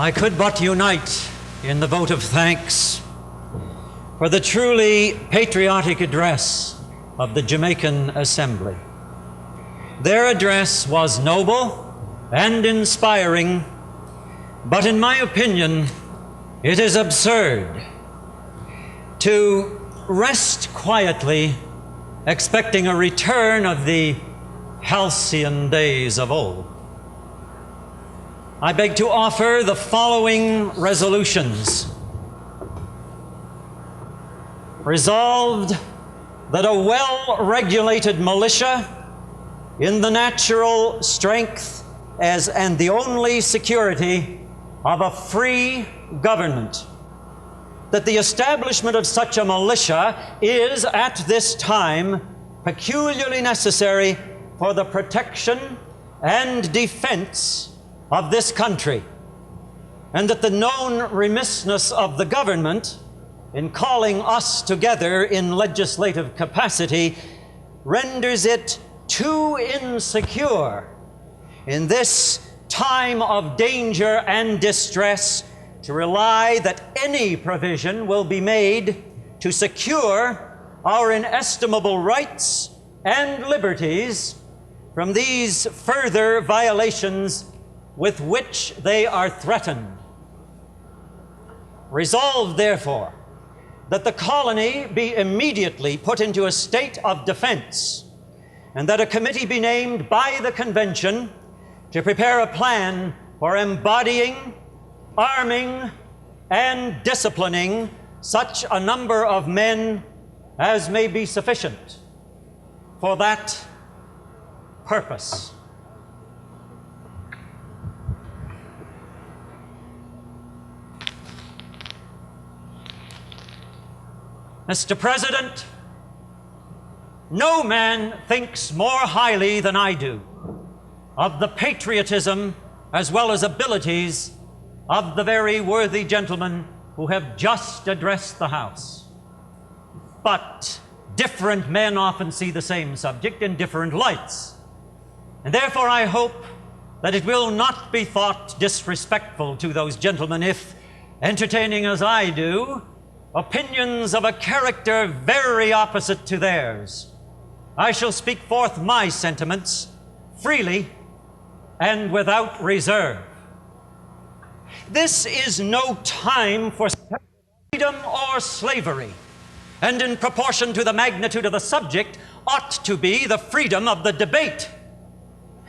I could but unite in the vote of thanks for the truly patriotic address of the Jamaican Assembly. Their address was noble and inspiring, but in my opinion, it is absurd to rest quietly expecting a return of the halcyon days of old. I beg to offer the following resolutions. Resolved that a well-regulated militia in the natural strength and the only security of a free government, that the establishment of such a militia is at this time peculiarly necessary for the protection and defense of this country, and that the known remissness of the government in calling us together in legislative capacity renders it too insecure in this time of danger and distress to rely that any provision will be made to secure our inestimable rights and liberties from these further violations with which they are threatened. Resolved, therefore, that the colony be immediately put into a state of defense, and that a committee be named by the Convention to prepare a plan for embodying, arming, and disciplining such a number of men as may be sufficient for that purpose. Mr. President, no man thinks more highly than I do of the patriotism as well as abilities of the very worthy gentlemen who have just addressed the House. But different men often see the same subject in different lights. And therefore I hope that it will not be thought disrespectful to those gentlemen if, entertaining as I do, opinions of a character very opposite to theirs, I shall speak forth my sentiments freely and without reserve. This is no time for freedom or slavery, and in proportion to the magnitude of the subject ought to be the freedom of the debate.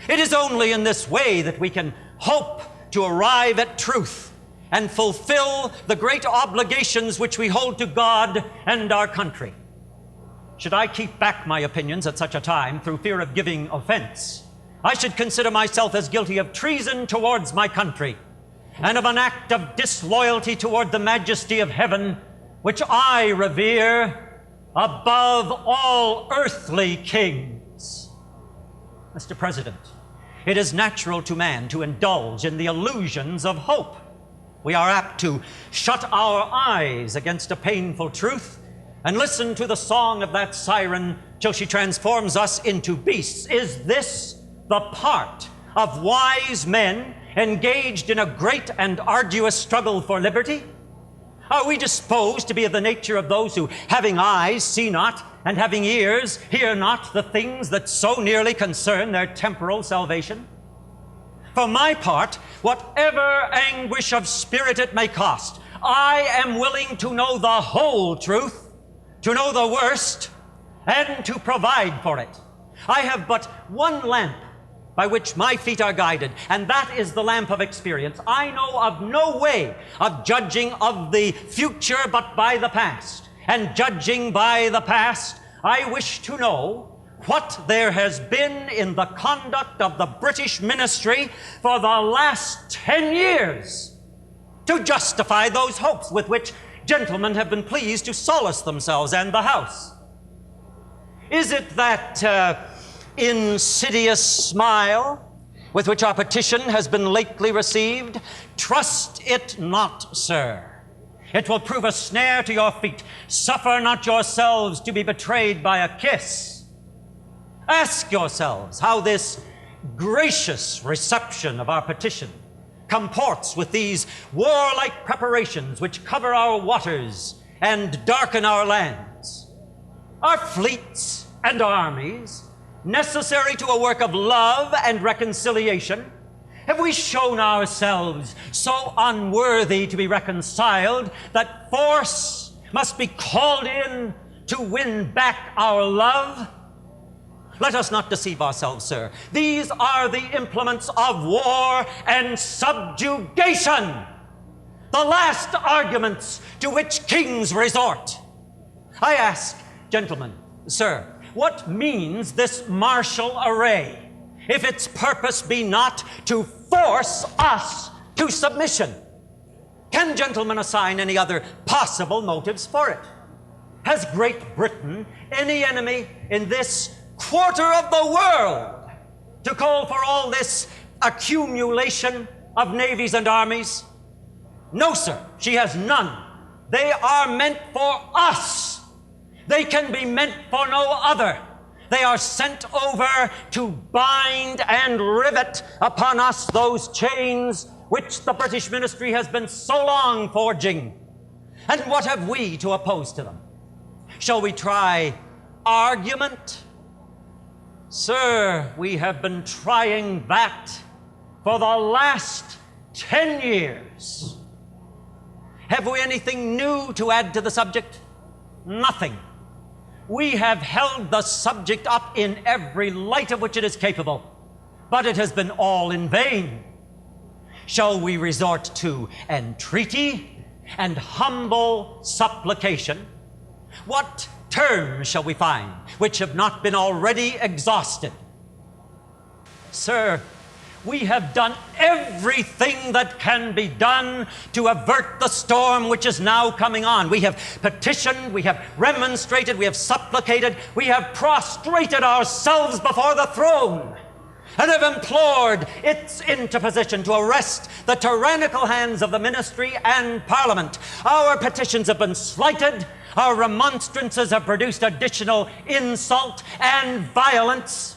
It is only in this way that we can hope to arrive at truth and fulfill the great obligations which we hold to God and our country. Should I keep back my opinions at such a time through fear of giving offense, I should consider myself as guilty of treason towards my country and of an act of disloyalty toward the majesty of heaven, which I revere above all earthly kings. Mr. President, it is natural to man to indulge in the illusions of hope. We are apt to shut our eyes against a painful truth and listen to the song of that siren till she transforms us into beasts. Is this the part of wise men engaged in a great and arduous struggle for liberty? Are we disposed to be of the nature of those who, having eyes, see not, and having ears, hear not the things that so nearly concern their temporal salvation? For my part, whatever anguish of spirit it may cost, I am willing to know the whole truth, to know the worst, and to provide for it. I have but one lamp by which my feet are guided, and that is the lamp of experience. I know of no way of judging of the future but by the past. And judging by the past, I wish to know what there has been in the conduct of the British ministry for the last 10 years to justify those hopes with which gentlemen have been pleased to solace themselves and the House. Is it that insidious smile with which our petition has been lately received? Trust it not, sir. It will prove a snare to your feet. Suffer not yourselves to be betrayed by a kiss. Ask yourselves how this gracious reception of our petition comports with these warlike preparations which cover our waters and darken our lands? Are fleets and armies necessary to a work of love and reconciliation? Have we shown ourselves so unworthy to be reconciled that force must be called in to win back our love? Let us not deceive ourselves, sir. These are the implements of war and subjugation, the last arguments to which kings resort. I ask, gentlemen, sir, what means this martial array, if its purpose be not to force us to submission? Can gentlemen assign any other possible motives for it? Has Great Britain any enemy in this quarter of the world to call for all this accumulation of navies and armies? No, sir, she has none. They are meant for us. They can be meant for no other. They are sent over to bind and rivet upon us those chains which the British ministry has been so long forging. And what have we to oppose to them? Shall we try argument? Sir, we have been trying that for the last 10 years. Have we anything new to add to the subject? Nothing. We have held the subject up in every light of which it is capable, but it has been all in vain. Shall we resort to entreaty and humble supplication? What terms shall we find which have not been already exhausted? Sir, we have done everything that can be done to avert the storm which is now coming on. We have petitioned, we have remonstrated, we have supplicated, we have prostrated ourselves before the throne and have implored its interposition to arrest the tyrannical hands of the ministry and Parliament. Our petitions have been slighted. Our remonstrances have produced additional insult and violence.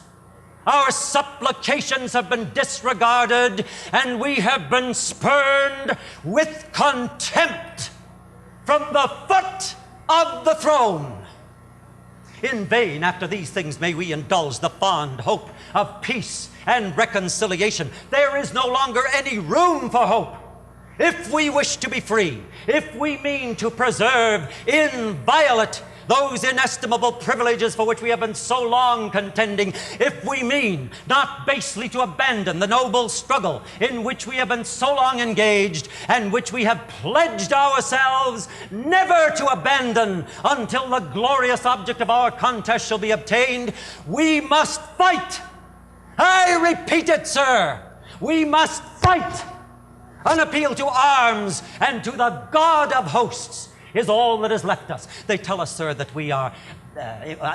Our supplications have been disregarded, and we have been spurned with contempt from the foot of the throne. In vain, after these things, may we indulge the fond hope of peace and reconciliation. There is no longer any room for hope. If we wish to be free, if we mean to preserve inviolate those inestimable privileges for which we have been so long contending, if we mean not basely to abandon the noble struggle in which we have been so long engaged and which we have pledged ourselves never to abandon until the glorious object of our contest shall be obtained, we must fight. I repeat it, sir. We must fight. An appeal to arms and to the God of hosts is all that is left us. They tell us, sir, that we are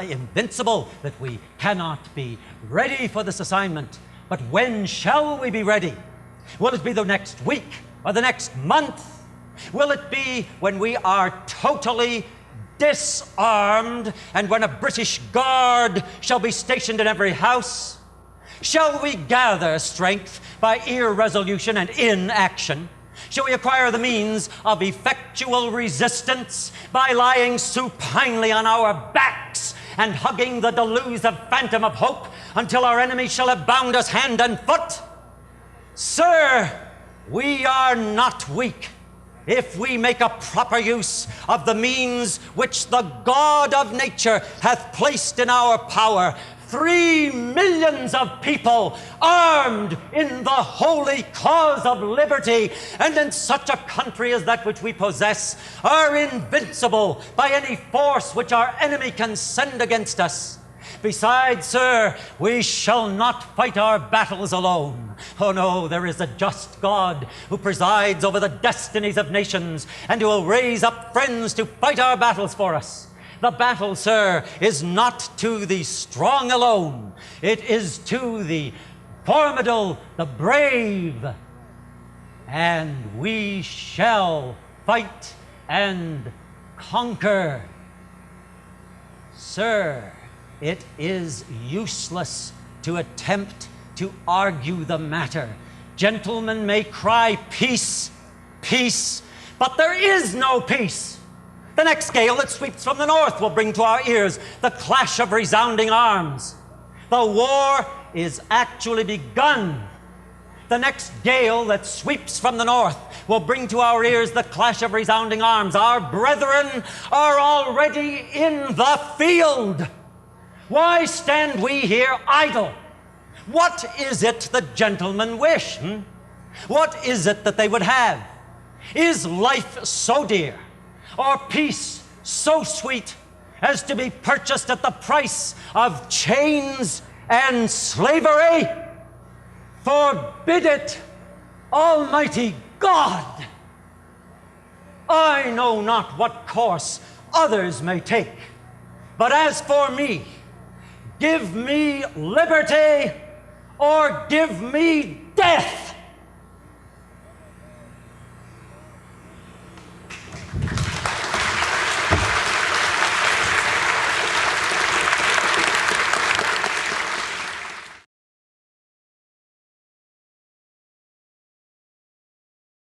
invincible, that we cannot be ready for this assignment. But when shall we be ready? Will it be the next week or the next month? Will it be when we are totally disarmed and when a British guard shall be stationed in every house? Shall we gather strength by irresolution and inaction? Shall we acquire the means of effectual resistance by lying supinely on our backs and hugging the delusive phantom of hope until our enemy shall have bound us hand and foot? Sir, we are not weak if we make a proper use of the means which the God of nature hath placed in our power. 3 millions of people armed in the holy cause of liberty, and in such a country as that which we possess, are invincible by any force which our enemy can send against us. Besides, sir, we shall not fight our battles alone. Oh no, there is a just God who presides over the destinies of nations and who will raise up friends to fight our battles for us. The battle, sir, is not to the strong alone. It is to the formidable, the brave. And we shall fight and conquer. Sir, it is useless to attempt to argue the matter, Gentlemen may cry peace, peace, but there is no peace. The next gale that sweeps from the north will bring to our ears the clash of resounding arms. The war is actually begun. The next gale that sweeps from the north will bring to our ears the clash of resounding arms. Our brethren are already in the field. Why stand we here idle? What is it the gentlemen wish? What is it that they would have? Is life so dear, or peace so sweet, as to be purchased at the price of chains and slavery? Forbid it, Almighty God! I know not what course others may take, but as for me, give me liberty or give me death!